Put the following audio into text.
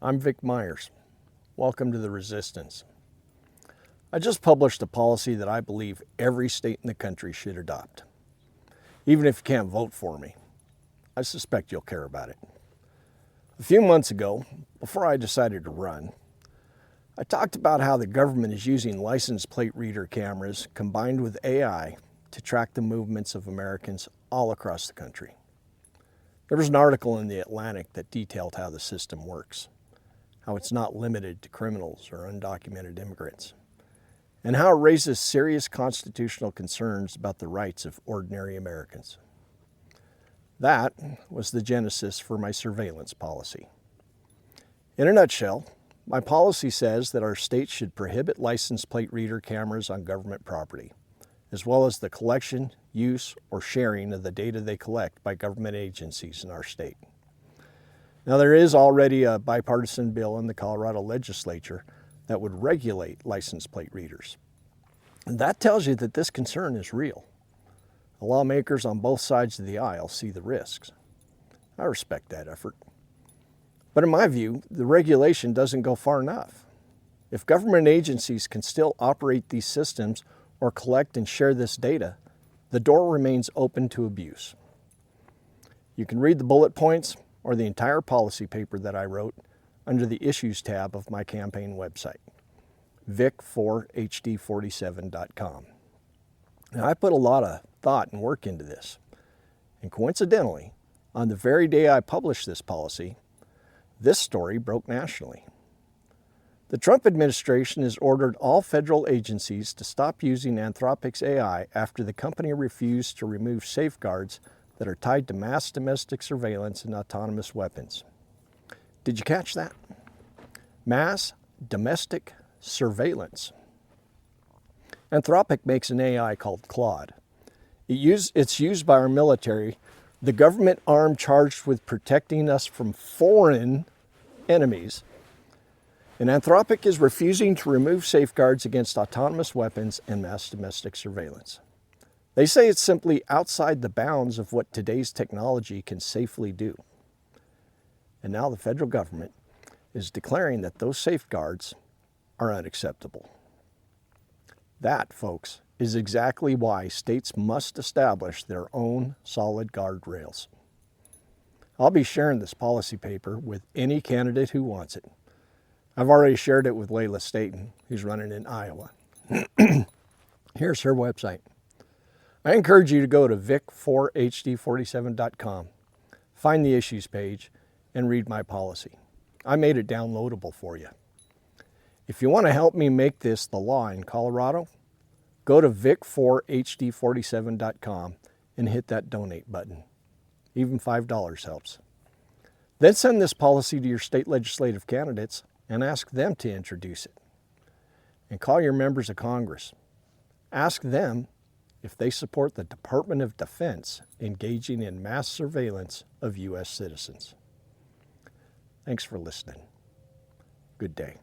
I'm Vic Myers. Welcome to the Resistance. I just published a policy that I believe every state in the country should adopt. Even if you can't vote for me, I suspect you'll care about it. A few months ago, before I decided to run, I talked about how the government is using license plate reader cameras combined with AI to track the movements of Americans all across the country. There was an article in The Atlantic that detailed how the system works, how it's not limited to criminals or undocumented immigrants, and how it raises serious constitutional concerns about the rights of ordinary Americans. That was the genesis for my surveillance policy. In a nutshell, my policy says that our state should prohibit license plate reader cameras on government property, as well as the collection, use, or sharing of the data they collect by government agencies in our state. Now, there is already a bipartisan bill in the Colorado legislature that would regulate license plate readers. And that tells you that this concern is real. The lawmakers on both sides of the aisle see the risks. I respect that effort. But in my view, the regulation doesn't go far enough. If government agencies can still operate these systems or collect and share this data, the door remains open to abuse. You can read the bullet points or the entire policy paper that I wrote under the Issues tab of my campaign website, vic4hd47.com. Now, I put a lot of thought and work into this, and coincidentally, on the very day I published this policy, this story broke nationally. The Trump administration has ordered all federal agencies to stop using Anthropic's AI after the company refused to remove safeguards that are tied to mass domestic surveillance and autonomous weapons. Did you catch that? Mass domestic surveillance. Anthropic makes an AI called Claude. It's used by our military, the government arm charged with protecting us from foreign enemies. And Anthropic is refusing to remove safeguards against autonomous weapons and mass domestic surveillance. They say it's simply outside the bounds of what today's technology can safely do. And now the federal government is declaring that those safeguards are unacceptable. That, folks, is exactly why states must establish their own solid guardrails. I'll be sharing this policy paper with any candidate who wants it. I've already shared it with Layla Staten, who's running in Iowa. Here's her website. I encourage you to go to vic4hd47.com, find the issues page, and read my policy. I made it downloadable for you. If you want to help me make this the law in Colorado, go to vic4hd47.com and hit that donate button. Even $5 helps. Then send this policy to your state legislative candidates and ask them to introduce it. And call your members of Congress. Ask them if they support the Department of Defense engaging in mass surveillance of U.S. citizens. Thanks for listening. Good day.